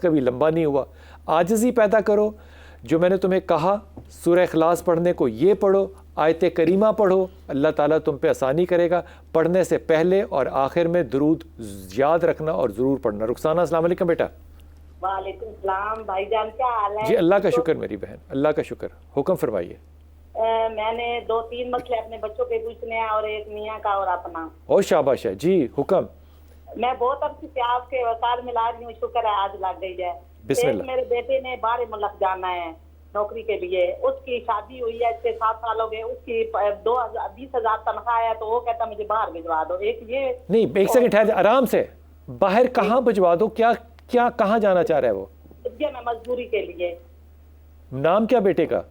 کبھی لمبا نہیں ہوا. عاجزی پیدا کرو. جو میں نے تمہیں کہا سورہ اخلاص پڑھنے کو یہ پڑھو, آیت کریمہ پڑھو, اللہ تعالیٰ تم پہ آسانی کرے گا. پڑھنے سے پہلے اور آخر میں درود یاد رکھنا اور ضرور پڑھنا. رخسانہ السلام علیکم بیٹا. وعلیکم السلام بھائی جان, کیا حال ہے؟ جی اللہ کا شکر میری بہن, اللہ کا شکر. حکم فرمائیے. میں نے 2-3 مسئلے اپنے بچوں کے پوچھنے ہیں اور ایک میاں کا اور اپنا. اور شاباش ہے جی, حکم. میں بہت عرصے سے آپ کے وکال میں لا رہی ہوں, شکر ہے آج لگ گئی ہے. بسم اللہ. میرے بیٹے نے باہر ملک جانا ہے نوکری کے لیے, اس کی شادی ہوئی ہے, اس کے 7 سال ہو گئے, اس کی 20,000 تنخواہ ہے, تو وہ کہتا مجھے باہر بھجوا دو. ایک یہ نہیں, ایک سیکنڈ ٹھہر, آرام سے. باہر کہاں بھجوا دو؟ کیا کہاں جانا چاہ رہا ہے وہ؟ میں مزدوری کے لیے. نام کیا بیٹے کا؟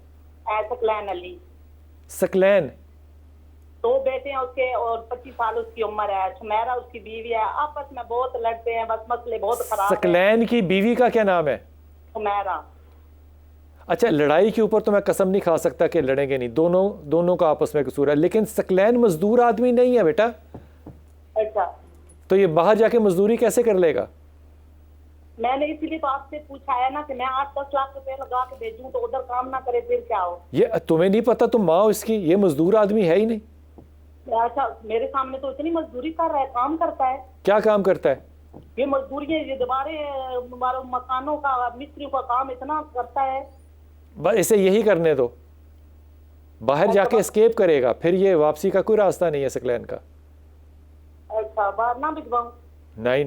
سکلین علی. سکلین. 2 بیٹے ہیں اس کے اور 25 سال اس کی عمر ہے. سمیرہ اس کی بیوی ہے. آپس میں بہت لڑتے ہیں, بس مسئلے بہت خراب ہیں. سکلین کی بیوی کا کیا نام ہے؟ سمیرہ. اچھا, لڑائی کے اوپر تو میں قسم نہیں کھا سکتا کہ لڑیں گے نہیں, دونوں کا آپس میں قصور ہے, لیکن سکلین مزدور آدمی نہیں ہے بیٹا. اچھا, تو یہ باہر جا کے مزدوری کیسے کر لے گا؟ میں نے اسی لیے تو آپ سے پوچھا ہے نا کہ میں 8-10 لاکھ روپے لگا کے بھیجوں تو ادھر کام نہ کرے, پھر کیا ہو؟ یہ تمہیں نہیں پتا, تم ماں ہو اس کی, یہ مزدور آدمی ہے ہی نہیں. اچھا, میرے سامنے تو اتنی مزدوری کر رہا ہے, کام کرتا ہے. کیا کام کرتا ہے؟ یہ مزدوری, یہ دوبارے مکانوں کا مستریوں کا کام اتنا کرتا ہے. بس اسے یہی کرنے دو, باہر جا کے اسکیپ کرے گا, پھر یہ واپسی کا کوئی راستہ نہیں ہے سکلین کا. اچھا, باہر نہ بھجواؤں؟ نہیں.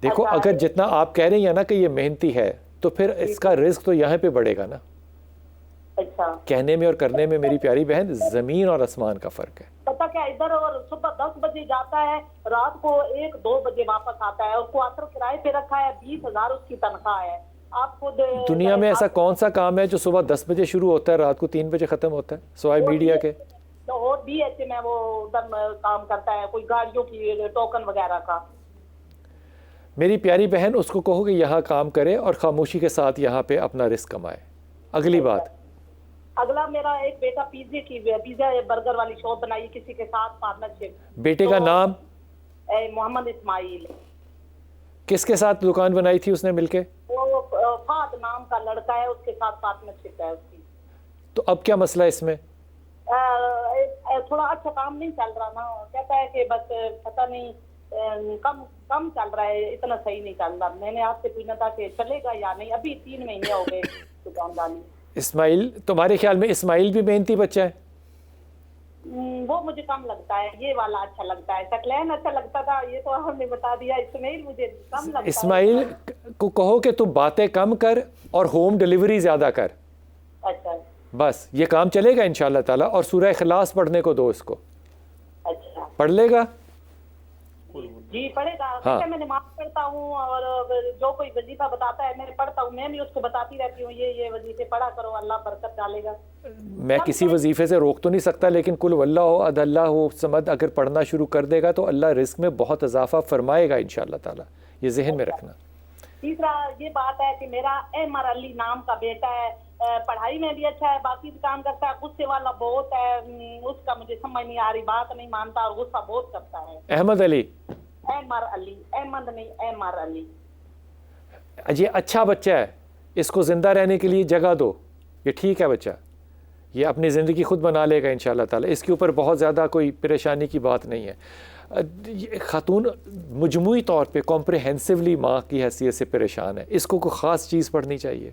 دیکھو, اگر جتنا آپ کہہ رہی ہیں نا کہ یہ محنتی ہے, تو پھر اس کا رزق تو یہاں پہ بڑھے گا نا. اچھا, کہنے میں اور کرنے میں میری پیاری بہن زمین اور آسمان کا فرق ہے. پتا کیا, ادھر اور صبح 10 بجے جاتا ہے, رات کو 1-2 بجے واپس آتا ہے. اس کو اثر کرائے پہ رکھا ہے, 20,000 اس کی تنخواہ ہے. آپ خود دنیا میں ایسا کون سا کام ہے جو صبح 10 بجے شروع ہوتا ہے رات کو 3 بجے ختم ہوتا ہے, سوائے میڈیا کے؟ اور بھی ایسے میں وہ ادھر کام کرتا ہے, کوئی گاڑیوں کی ٹوکن وغیرہ کا. میری پیاری بہن, اس کو کہو کہ یہاں کام کرے اور خاموشی کے ساتھ یہاں پہ اپنا رزق کمائے. اگلی بات. اگلا, میرا ایک بیٹا پیزا برگر والی شاپ بنائی کسی کے ساتھ پارٹنرشپ. بیٹے کا نام؟ محمد اسماعیل. کس کے ساتھ دکان بنائی تھی اس نے مل کے؟ وہ فہد نام کا لڑکا ہے, اس کے ساتھ پارٹنرشپ ہے اس کی. تو اب کیا مسئلہ اس میں؟ تھوڑا اچھا کام نہیں چل رہا نا, کہتا ہے کہ بس پتہ نہیں کم چل رہا ہے, اتنا صحیح نہیں چل رہا. میں نے آپ سے پوچھنا تھا کہ چلے گا یا نہیں, ابھی 3 مہینے ہو گئے دکانداری. اسماعیل, تمہارے خیال میں اسماعیل بھی محنتی بچہ ہے؟ وہ مجھے کم لگتا ہے, یہ والا اچھا لگتا ہے. سکلین اچھا لگتا تھا, یہ تو ہم نے بتا دیا. اسماعیل مجھے کم لگتا ہے. اسماعیل کو کہو کہ تو باتیں کم کر اور ہوم ڈیلیوری زیادہ کر. اچھا, بس یہ کام چلے گا انشاءاللہ تعالیٰ. اور سورہ اخلاص پڑھنے کو دو اس کو. اچھا, پڑھ لے گا؟ جی پڑھے گا. میں نماز پڑھتا ہوں اور جو کوئی وظیفہ بتاتا ہے میں پڑھتا ہوں. میں بھی اس کو بتاتی رہتی ہوں یہ وظیفے پڑھا کرو, اللہ برکت ڈالے گا. میں کسی وظیفے سے روک تو نہیں سکتا, لیکن کل واللہ احد اللہ صمد اگر پڑھنا شروع کر دے گا تو اللہ رزق میں بہت اضافہ فرمائے گا انشاءاللہ تعالیٰ. یہ ذہن میں رکھنا. تیسرا یہ بات ہے کہ میرا احمر علی نام کا بیٹا ہے, پڑھائی میں بھی اچھا ہے, باقی بھی کام کرتا ہے. غصے والا بہت ہے, اس کا مجھے سمجھ نہیں آ رہی, بات نہیں مانتا اور غصہ بہت کرتا ہے. احمد علی؟ احمر علی, احمد نہیں, احمر علی. یہ اچھا بچہ ہے, اس کو زندہ رہنے کے لیے جگہ دو. یہ ٹھیک ہے بچہ, یہ اپنی زندگی خود بنا لے گا انشاءاللہ تعالیٰ. اس کے اوپر بہت زیادہ کوئی پریشانی کی بات نہیں ہے. خاتون مجموعی طور پہ کمپریہنسولی ماں کی حیثیت سے پریشان ہے, اس کو کوئی خاص چیز پڑھنی چاہیے.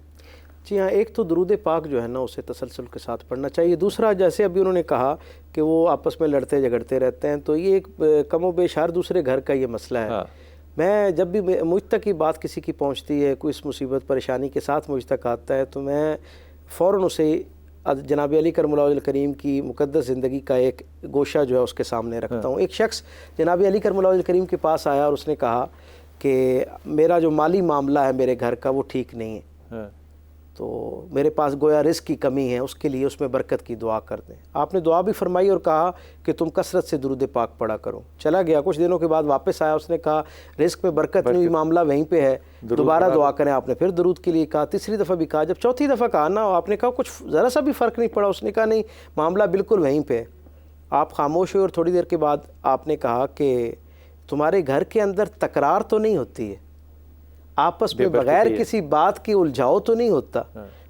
جی ہاں, ایک تو درود پاک جو ہے نا اسے تسلسل کے ساتھ پڑھنا چاہیے. دوسرا, جیسے ابھی انہوں نے کہا کہ وہ آپس میں لڑتے جھگڑتے رہتے ہیں, تو یہ ایک کم و بیش ہر دوسرے گھر کا یہ مسئلہ ہے. میں جب بھی مجھ تک یہ بات کسی کی پہنچتی ہے, کوئی اس مصیبت پریشانی کے ساتھ مجھ تک آتا ہے, تو میں فوراً اسے جناب علی کرم اللہ وجہ الکریم کی مقدس زندگی کا ایک گوشہ جو ہے اس کے سامنے رکھتا ہوں. ایک شخص جناب علی کرم اللہ وجہ الکریم کے پاس آیا اور اس نے کہا کہ میرا جو مالی معاملہ ہے میرے گھر کا وہ ٹھیک نہیں ہے, تو میرے پاس گویا رزق کی کمی ہے, اس کے لیے اس میں برکت کی دعا کر دیں. آپ نے دعا بھی فرمائی اور کہا کہ تم کثرت سے درود پاک پڑھا کرو. چلا گیا, کچھ دنوں کے بعد واپس آیا, اس نے کہا رزق میں برکت نہیں ہوئی, معاملہ وہیں پہ ہے, دوبارہ دعا کریں. آپ نے پھر درود کے لیے کہا, تیسری دفعہ بھی کہا, جب چوتھی دفعہ کہا نا, آپ نے کہا کچھ ذرا سا بھی فرق نہیں پڑا. اس نے کہا نہیں, معاملہ بالکل وہیں پہ ہے. آپ خاموش ہوئے اور تھوڑی دیر کے بعد آپ نے کہا کہ تمہارے گھر کے اندر تکرار تو نہیں ہوتی ہے, آپس میں بغیر کسی بات کی الجھاؤ تو نہیں ہوتا,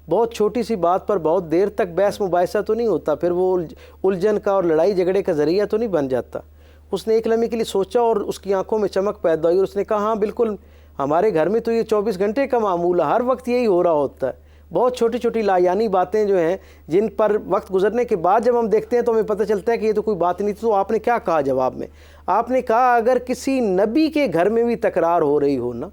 بہت چھوٹی سی بات پر بہت دیر تک بحث مباحثہ تو نہیں ہوتا, پھر وہ الجھن کا اور لڑائی جھگڑے کا ذریعہ تو نہیں بن جاتا. اس نے ایک لمحے کے لیے سوچا اور اس کی آنکھوں میں چمک پیدا ہوئی اور اس نے کہا ہاں بالکل, ہمارے گھر میں تو یہ 24 گھنٹے کا معمول ہے, ہر وقت یہی ہو رہا ہوتا ہے. بہت چھوٹی چھوٹی لایانی باتیں جو ہیں جن پر وقت گزرنے کے بعد جب ہم دیکھتے ہیں تو ہمیں پتہ چلتا ہے کہ یہ تو کوئی بات نہیں تھی. تو آپ نے کیا کہا جواب میں؟ آپ نے کہا اگر کسی نبی کے گھر میں بھی تکرار ہو رہی ہو نا,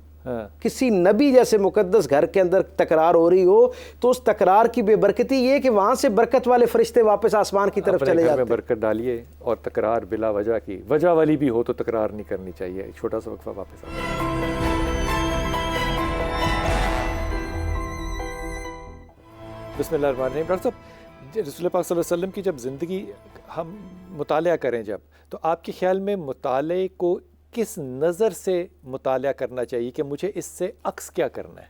کسی نبی جیسے مقدس گھر کے اندر تکرار ہو رہی ہو, تو اس تکرار کی بے برکتی یہ کہ وہاں سے برکت والے فرشتے واپس آسمان کی طرف چلے جاتے ہیں. برکت ڈالیے, اور تکرار بلا وجہ کی, وجہ والی بھی ہو تو تکرار نہیں کرنی چاہیے. ایک چھوٹا سا وقفہ, واپس آتے ہیں. بسم اللہ الرحمن الرحیم. ڈاکٹر صاحب, رسول پاک صلی اللہ علیہ وسلم کی جب زندگی ہم مطالعہ کریں جب, تو آپ کے خیال میں مطالعے کو کس نظر سے مطالعہ کرنا چاہیے کہ مجھے اس سے عکس کیا کرنا ہے؟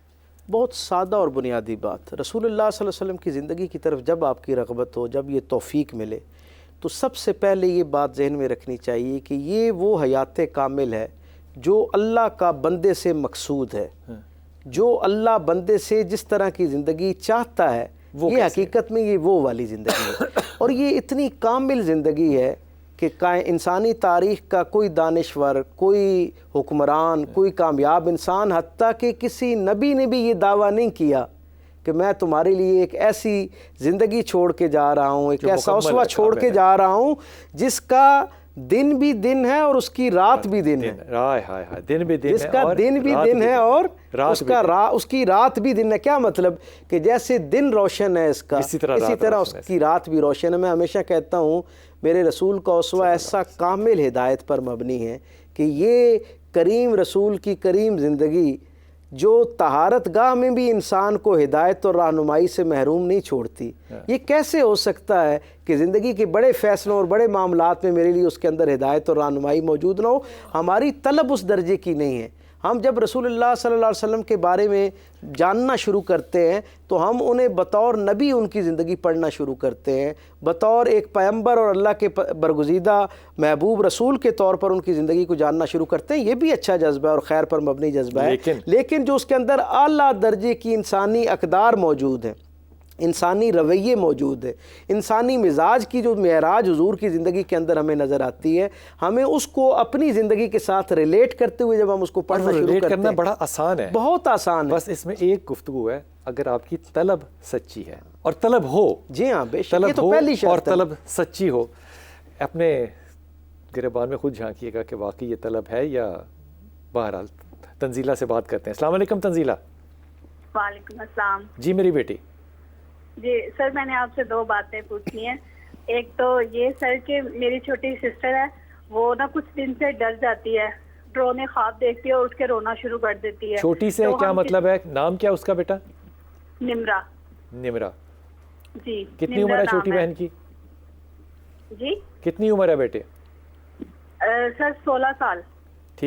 بہت سادہ اور بنیادی بات. رسول اللہ صلی اللہ علیہ وسلم کی زندگی کی طرف جب آپ کی رغبت ہو, جب یہ توفیق ملے, تو سب سے پہلے یہ بات ذہن میں رکھنی چاہیے کہ یہ وہ حیات کامل ہے جو اللہ کا بندے سے مقصود ہے. جو اللہ بندے سے جس طرح کی زندگی چاہتا ہے, یہ حقیقت میں یہ وہ والی زندگی ہے. اور یہ اتنی کامل زندگی ہے کہ انسانی تاریخ کا کوئی دانشور, کوئی حکمران, کوئی کامیاب انسان, حتیٰ کہ کسی نبی نے بھی یہ دعویٰ نہیں کیا کہ میں تمہارے لیے ایک ایسی زندگی چھوڑ کے جا رہا ہوں, ایک ایسا اسوہ چھوڑ کے جا رہا ہوں جس کا دن بھی دن ہے اور اس کی رات بھی دن ہے. دن بھی دن, جس کا دن بھی دن ہے اور اس کی رات بھی دن ہے. کیا مطلب؟ کہ جیسے دن روشن ہے اس کا, اسی طرح اس کی رات بھی روشن ہے. میں ہمیشہ کہتا ہوں میرے رسول کا اسوہ ایسا کامل ہدایت پر مبنی ہے کہ یہ کریم رسول کی کریم زندگی جو طہارت گاہ میں بھی انسان کو ہدایت اور رہنمائی سے محروم نہیں چھوڑتی. یہ کیسے ہو سکتا ہے کہ زندگی کے بڑے فیصلوں اور بڑے معاملات میں میرے لیے اس کے اندر ہدایت اور رہنمائی موجود نہ ہو؟ ہماری طلب اس درجے کی نہیں ہے. ہم جب رسول اللہ صلی اللہ علیہ وسلم کے بارے میں جاننا شروع کرتے ہیں تو ہم انہیں بطور نبی ان کی زندگی پڑھنا شروع کرتے ہیں, بطور ایک پیغمبر اور اللہ کے برگزیدہ محبوب رسول کے طور پر ان کی زندگی کو جاننا شروع کرتے ہیں. یہ بھی اچھا جذبہ ہے اور خیر پر مبنی جذبہ ہے, لیکن جو اس کے اندر اعلیٰ درجے کی انسانی اقدار موجود ہیں, انسانی رویے موجود ہے, انسانی مزاج کی جو معراج حضور کی زندگی کے اندر ہمیں نظر آتی ہے, ہمیں اس کو اپنی زندگی کے ساتھ ریلیٹ کرتے ہوئے جب ہم اس کو پڑھنا شروع کرتے ہیں, کرنا بڑا آسان ہے, بہت آسان ہے. بس اس میں ایک گفتگو ہے, اگر آپ کی طلب سچی ہے اور طلب ہو, جی ہاں بے شک, یہ تو پہلی شرط ہے, اور طلب سچی ہو. اپنے گریبان میں خود جھانکیے گا کہ واقعی یہ طلب ہے یا. بہرحال تنزیلہ سے بات کرتے ہیں. السلام علیکم تنزیلہ. وعلیکم السلام. جی میری بیٹی. جی سر, میں نے آپ سے 2 باتیں پوچھنی ہیں. ایک تو یہ سر کہ میری چھوٹی سسٹر ہے, وہ نا کچھ دن سے ڈر جاتی ہے, ڈرونے خواب دیکھتی ہے اور اٹھ کے رونا شروع کر دیتی ہے. چھوٹی سے کیا مطلب ہے؟ نام کیا اس کا بیٹا؟ نمرا. نمرا. جی. کتنی عمر ہے چھوٹی بہن کی؟ جی کتنی عمر ہے بیٹے؟ سر 16 سال.